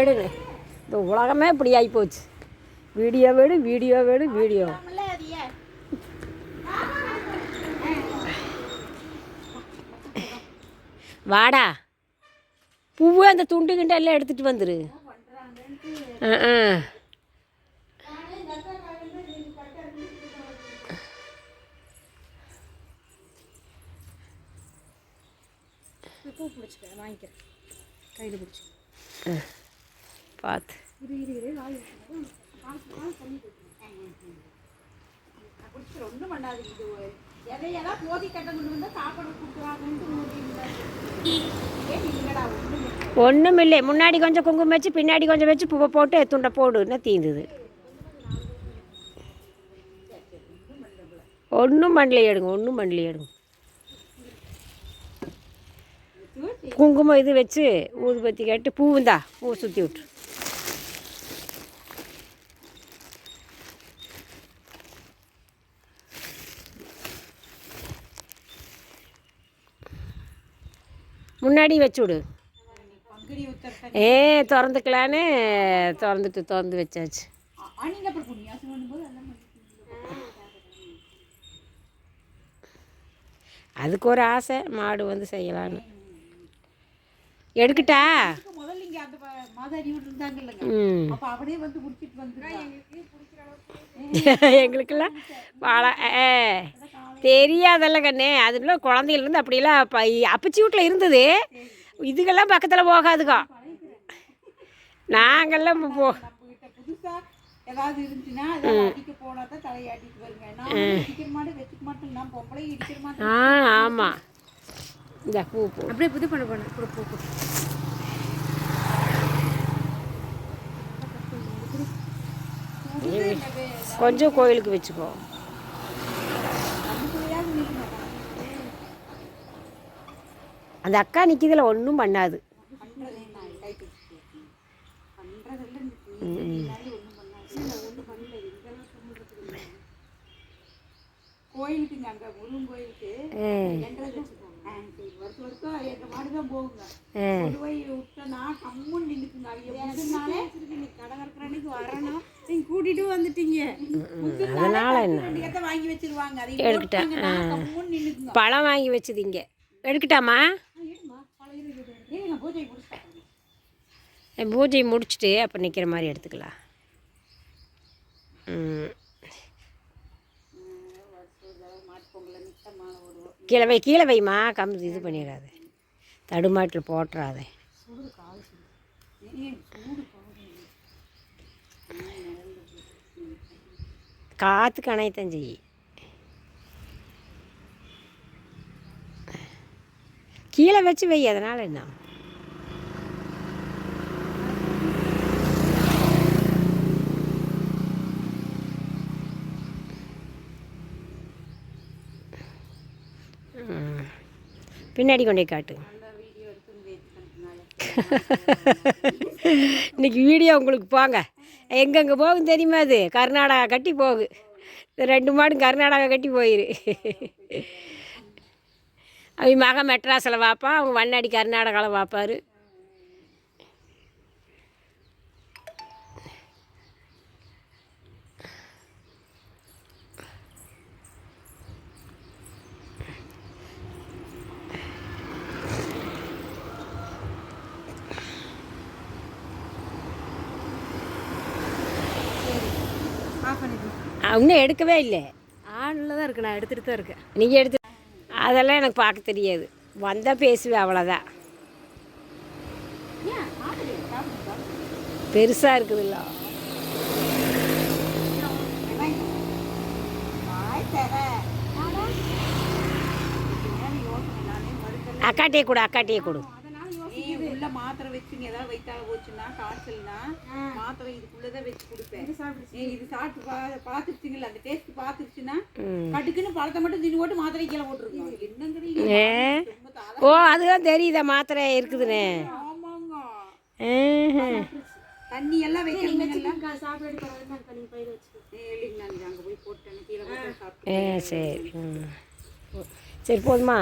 இந்த உலகமே இப்படி ஆகி போச்சு. வீடியோ வேடு வீடியோ வேடு வீடியோ. வாடா பூவு அந்த துண்டு கிண்ட எல்லாம் எடுத்துகிட்டு வந்துரு. பூ பிடிச்சிக்க வாங்கிக்கிறேன் கையில் பிடிச்சி பார்த்து ஒன்றும் பண்ணாது. இது எதையெல்லாம் போதி கட்ட கொண்டு வந்தால் சாப்பாடு ஒன்றும் இல்லை. முன்னாடி கொஞ்சம் குங்குமம் வச்சு பின்னாடி கொஞ்சம் வச்சு பூவை போட்டு துண்டை போடுன்னா தீந்துது. ஒன்றும் பண்ணலையே எடுங்க, ஒன்றும் பண்ணலையே எடுங்க. குங்குமம் இது வச்சு ஊதுபத்தி கேட்டு பூவுந்தா பூ சுற்றி விட்டு முன்னாடி வச்சு விடு. திறந்துக்கலான்னு திறந்து வச்சாச்சு. அதுக்கு ஒரு ஆசை மாடு வந்து செய்யலான்னு. எடுக்கட்டா? எங்களுக்கெல்லாம் வாழை தெரியாதல்ல கண்ணே. அதுல குழந்தையிலேருந்து அப்படியெல்லாம் அப்பச்சி வீட்டில் இருந்தது. இதுக்கெல்லாம் பக்கத்தில் போகாதுக்கோ. நாங்கள்லாம் ஆமாம். இந்த பூ அப்படியே புது பண்ண பூ கொஞ்சம் கோயிலுக்கு வச்சுக்கோ. அந்த அக்கா நிற்கிதில் ஒன்றும் பண்ணாது. கோயிலுக்கு அங்கே முருகன் கோயிலுக்கு வருஷம் எங்க மாடு தான் போகுங்க. கொண்டு போய் விட்டோன்னா கம்முன்னு நின்றுக்குங்க. கடை கறக்கிற அன்னைக்கு வரணும், நீங்கள் கூட்டிகிட்டு வந்துட்டீங்க. வாங்கி வச்சிருவாங்க. அதை கம்முன்னு நின்றுக்குங்க. பழம் வாங்கி வச்சுதீங்க. எடுக்கட்டாமா? பூஜை முடிச்சுட்டு அப்போ நிற்கிற மாதிரி எடுத்துக்கலாம். கீழே வைமா, கம்பு இது பண்ணிடாது, தடுமாட்டில் போட்டுறாதே. காற்று கணையத்தான் செய்யி. கீழே வச்சு வை, அதனால் என்ன? பின்னாடி கொண்டே காட்டு. இன்றைக்கி வீடியோ உங்களுக்கு போங்க. எங்கெங்கே போகும் தெரியுமா? அது கர்நாடகா கட்டி போகு. 2 மாடும் கர்நாடகா கட்டி போயிரு. அவங்க மக மெட்ராஸில் பார்ப்பான், அவங்க வண்ணாடி கர்நாடகாவில் பார்ப்பார். இன்னும் எடுக்கவே இல்லை. ஆனில் தான் இருக்கு. நான் எடுத்துகிட்டு தான் இருக்கேன். நீங்கள் எடுத்து அதெல்லாம் எனக்கு பார்க்க தெரியாது. வந்தால் பேசுவேன், அவ்வளோதான். பெருசாக இருக்குதுல்ல. அக்காட்டியே கொடு. உள்ள மாத்திரை வச்சுங்க, ஏதாவது வயிற்றால போச்சுன்னா காய்ச்சல்னா மாத்திரை இதுக்குள்ளதான் வச்சு கொடுப்பேன். இது சாப்பிட்டு பார்த்துருச்சுங்களா, அந்த டேஸ்ட் பார்த்துருச்சுன்னா கட்டுக்குன்னு பழத்தை மட்டும் தின்னு போட்டு மாத்திரை கீழே போட்டுருக்கோம். என்னங்கிறீங்க? ஓ, அதுதான் தெரியுதா மாத்திரை இருக்குதுன்னு. ஆமாங்க. தண்ணி எல்லாம் வைக்கிறீங்க. சாப்பிட்டு அங்கே போய் போட்டேன் கீழே. சரி சரி, போதுமா?